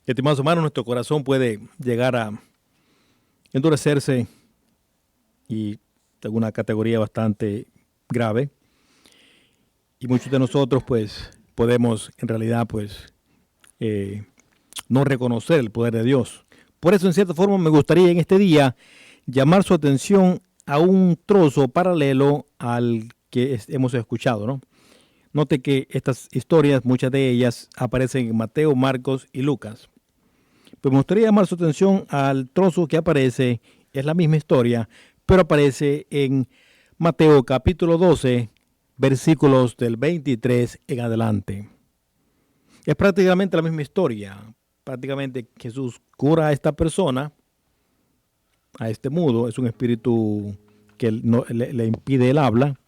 Estimados hermanos, nuestro corazón puede llegar a endurecerse y tengo una categoría bastante grave. Y muchos de nosotros pues podemos en realidad no reconocer el poder de Dios. Por eso en cierta forma me gustaría en este día llamar su atención a un trozo paralelo al que hemos escuchado, ¿no? Note que estas historias, muchas de ellas aparecen en Mateo, Marcos y Lucas. Pues me gustaría llamar su atención al trozo que aparece, es la misma historia, pero aparece en Mateo capítulo 12, versículos del 23 en adelante. Es prácticamente la misma historia. Prácticamente Jesús cura a esta persona, a este mudo, es un espíritu que le impide el habla,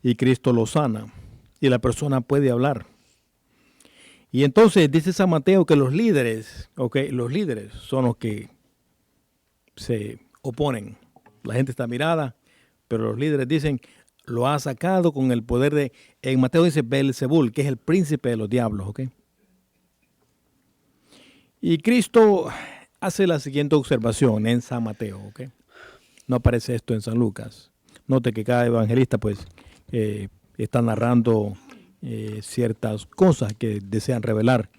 y Cristo lo sana, y la persona puede hablar. Y entonces dice San Mateo que los líderes son los que se oponen. La gente está mirada, pero los líderes dicen, lo ha sacado con el poder de, en Mateo dice Belzebul, que es el príncipe de los diablos, ¿ok? Y Cristo hace la siguiente observación en San Mateo, ¿ok? No aparece esto en San Lucas. Note que cada evangelista está narrando ciertas cosas que desean revelar,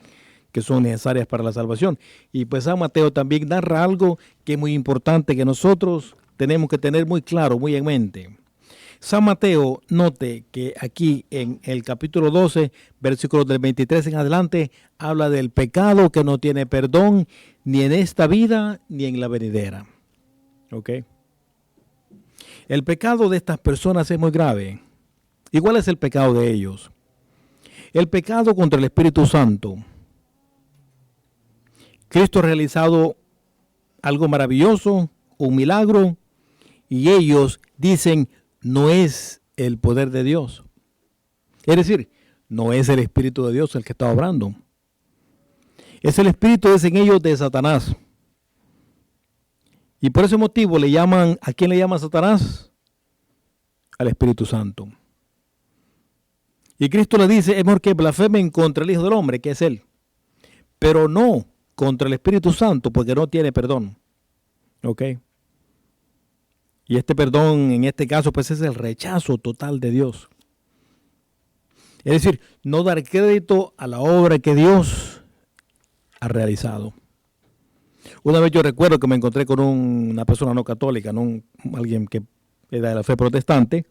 que son necesarias para la salvación. Y pues San Mateo también narra algo que es muy importante, que nosotros tenemos que tener muy claro, muy en mente. San Mateo, note que aquí en el capítulo 12, versículos del 23 en adelante, habla del pecado que no tiene perdón ni en esta vida ni en la venidera. ¿Ok? El pecado de estas personas es muy grave. Igual es el pecado de ellos. El pecado contra el Espíritu Santo. Cristo ha realizado algo maravilloso, un milagro, y ellos dicen, no es el poder de Dios. Es decir, no es el Espíritu de Dios el que está obrando. Es el Espíritu, dicen ellos, de Satanás. Y por ese motivo le llaman, ¿a quién le llama Satanás? Al Espíritu Santo. Y Cristo le dice, es mejor que blasfemen contra el Hijo del Hombre, que es Él, pero no contra el Espíritu Santo, porque no tiene perdón. ¿Ok? Y este perdón, en este caso, pues es el rechazo total de Dios. Es decir, no dar crédito a la obra que Dios ha realizado. Una vez yo recuerdo que me encontré con una persona no católica, alguien que era de la fe protestante,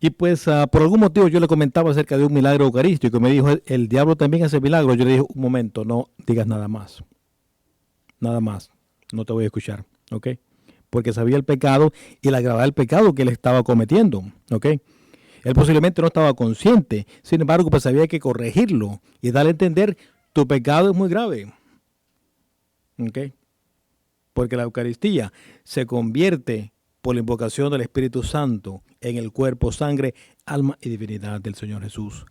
y pues por algún motivo yo le comentaba acerca de un milagro eucarístico y me dijo, el diablo también hace milagros. Yo le dije, un momento, no digas nada más, no te voy a escuchar, ¿ok? Porque sabía el pecado y la gravedad del pecado que él estaba cometiendo, ¿ok? Él posiblemente no estaba consciente, sin embargo, pues había que corregirlo y darle a entender, tu pecado es muy grave, ¿ok? Porque la Eucaristía se convierte por la invocación del Espíritu Santo en el cuerpo, sangre, alma y divinidad del Señor Jesús.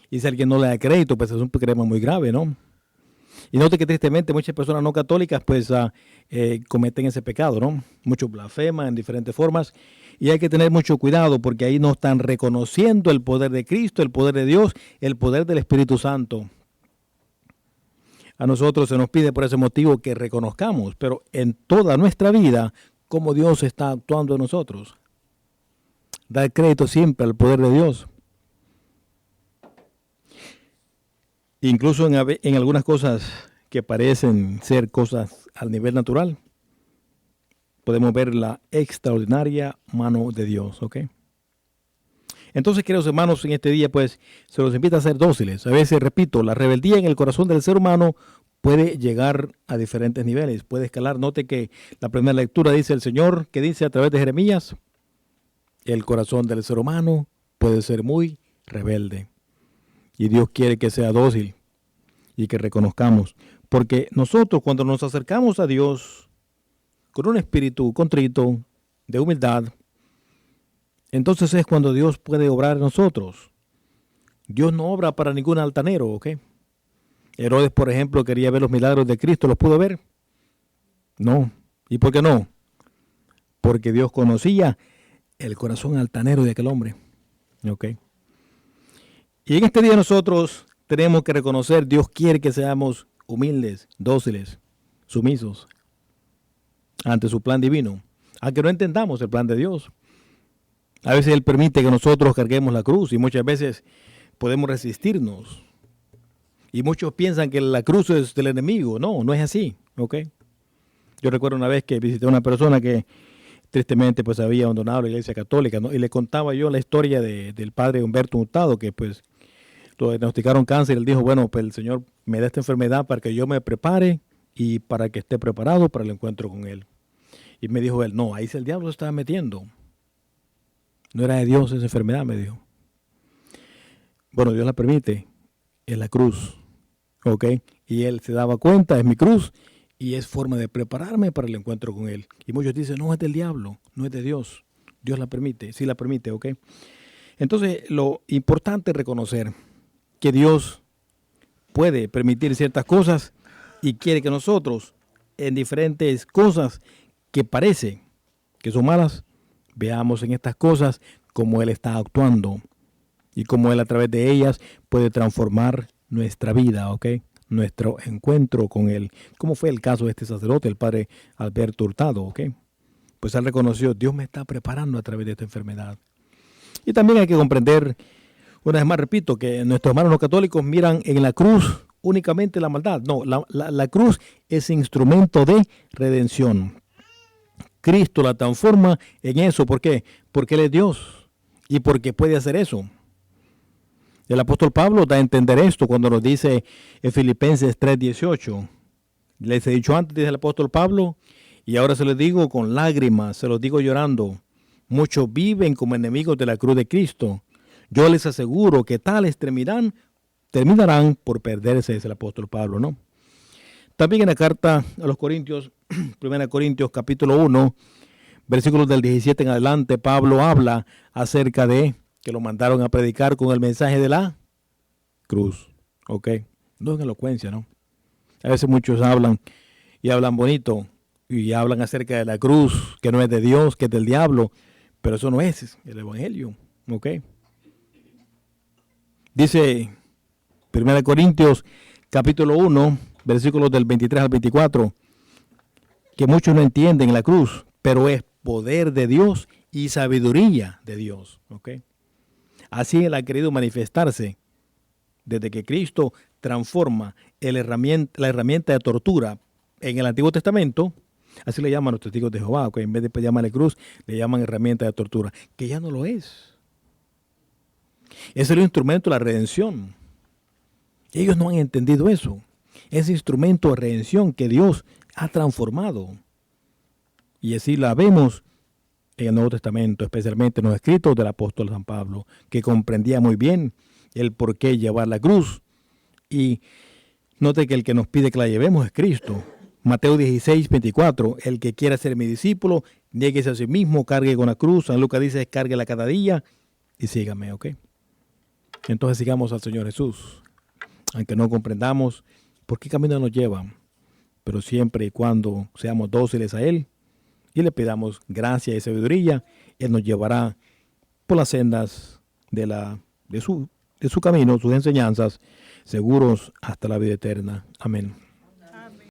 Y si alguien no le da crédito, pues es un problema muy grave, ¿no? Y note que tristemente muchas personas no católicas pues cometen ese pecado, ¿no? Muchos blasfeman en diferentes formas y hay que tener mucho cuidado porque ahí no están reconociendo el poder de Cristo, el poder de Dios, el poder del Espíritu Santo. A nosotros se nos pide por ese motivo que reconozcamos, pero en toda nuestra vida, cómo Dios está actuando en nosotros. Dar crédito siempre al poder de Dios. Incluso en algunas cosas que parecen ser cosas al nivel natural, podemos ver la extraordinaria mano de Dios, ¿ok? Entonces, queridos hermanos, en este día, pues, se los invita a ser dóciles. A veces, repito, la rebeldía en el corazón del ser humano puede llegar a diferentes niveles, puede escalar. Note que la primera lectura dice el Señor, que dice a través de Jeremías, el corazón del ser humano puede ser muy rebelde. Y Dios quiere que sea dócil y que reconozcamos. Porque nosotros cuando nos acercamos a Dios con un espíritu contrito, de humildad, entonces es cuando Dios puede obrar en nosotros. Dios no obra para ningún altanero, ¿ok? Herodes, por ejemplo, quería ver los milagros de Cristo, ¿los pudo ver? No. ¿Y por qué no? Porque Dios conocía el corazón altanero de aquel hombre, ¿ok? Y en este día nosotros tenemos que reconocer, Dios quiere que seamos humildes, dóciles, sumisos ante su plan divino, aunque no entendamos el plan de Dios. A veces Él permite que nosotros carguemos la cruz y muchas veces podemos resistirnos. Y muchos piensan que la cruz es del enemigo. No, no es así. ¿Ok? Yo recuerdo una vez que visité a una persona que tristemente pues había abandonado la iglesia católica, ¿no? Y le contaba yo la historia del padre Humberto Hurtado, que pues lo diagnosticaron cáncer. Él dijo, bueno, pues el Señor me da esta enfermedad para que yo me prepare y para que esté preparado para el encuentro con Él. Y me dijo él, no, ahí el diablo se estaba metiendo. No era de Dios esa enfermedad, me dijo. Bueno, Dios la permite, es la cruz, ¿ok? Y él se daba cuenta, es mi cruz, y es forma de prepararme para el encuentro con Él. Y muchos dicen, no, es del diablo, no es de Dios. Dios la permite, sí la permite, ¿ok? Entonces, lo importante es reconocer que Dios puede permitir ciertas cosas y quiere que nosotros, en diferentes cosas que parece que son malas, veamos en estas cosas cómo Él está actuando y cómo Él a través de ellas puede transformar nuestra vida, ¿ok? Nuestro encuentro con Él. Como fue el caso de este sacerdote, el padre Alberto Hurtado, ¿ok? Pues él reconoció, Dios me está preparando a través de esta enfermedad. Y también hay que comprender, una vez más repito, que nuestros hermanos los católicos miran en la cruz únicamente la maldad. No, la cruz es instrumento de redención. Cristo la transforma en eso. ¿Por qué? Porque Él es Dios y porque puede hacer eso. El apóstol Pablo da a entender esto cuando nos dice en Filipenses 3:18. Les he dicho antes, dice el apóstol Pablo, y ahora se los digo con lágrimas, se los digo llorando. Muchos viven como enemigos de la cruz de Cristo. Yo les aseguro que tales terminarán por perderse, dice el apóstol Pablo, ¿no? También en la carta a los Corintios, 1 Corintios capítulo 1, versículos del 17 en adelante, Pablo habla acerca de que lo mandaron a predicar con el mensaje de la cruz. ¿Ok? No en elocuencia, ¿no? A veces muchos hablan y hablan bonito y hablan acerca de la cruz, que no es de Dios, que es del diablo, pero eso no es el evangelio. ¿Ok? Dice 1 Corintios capítulo 1, versículos del 23 al 24, que muchos no entienden la cruz, pero es poder de Dios y sabiduría de Dios. ¿Ok? Así Él ha querido manifestarse desde que Cristo transforma la herramienta de tortura en el Antiguo Testamento. Así le llaman los testigos de Jehová, ¿okay? En vez de llamarle cruz, le llaman herramienta de tortura, que ya no lo es. Es el instrumento de la redención. Ellos no han entendido eso. Ese instrumento de redención que Dios ha transformado. Y así la vemos en el Nuevo Testamento, especialmente en los escritos del apóstol San Pablo, que comprendía muy bien el por qué llevar la cruz. Y note que el que nos pide que la llevemos es Cristo. Mateo 16:24, el que quiera ser mi discípulo, niéguese a sí mismo, cargue con la cruz. San Lucas dice, cárguela cada día y sígame, ¿ok? Entonces sigamos al Señor Jesús, aunque no comprendamos por qué camino nos lleva, pero siempre y cuando seamos dóciles a Él y le pidamos gracia y sabiduría, Él nos llevará por las sendas de su camino, sus enseñanzas, seguros hasta la vida eterna. Amén.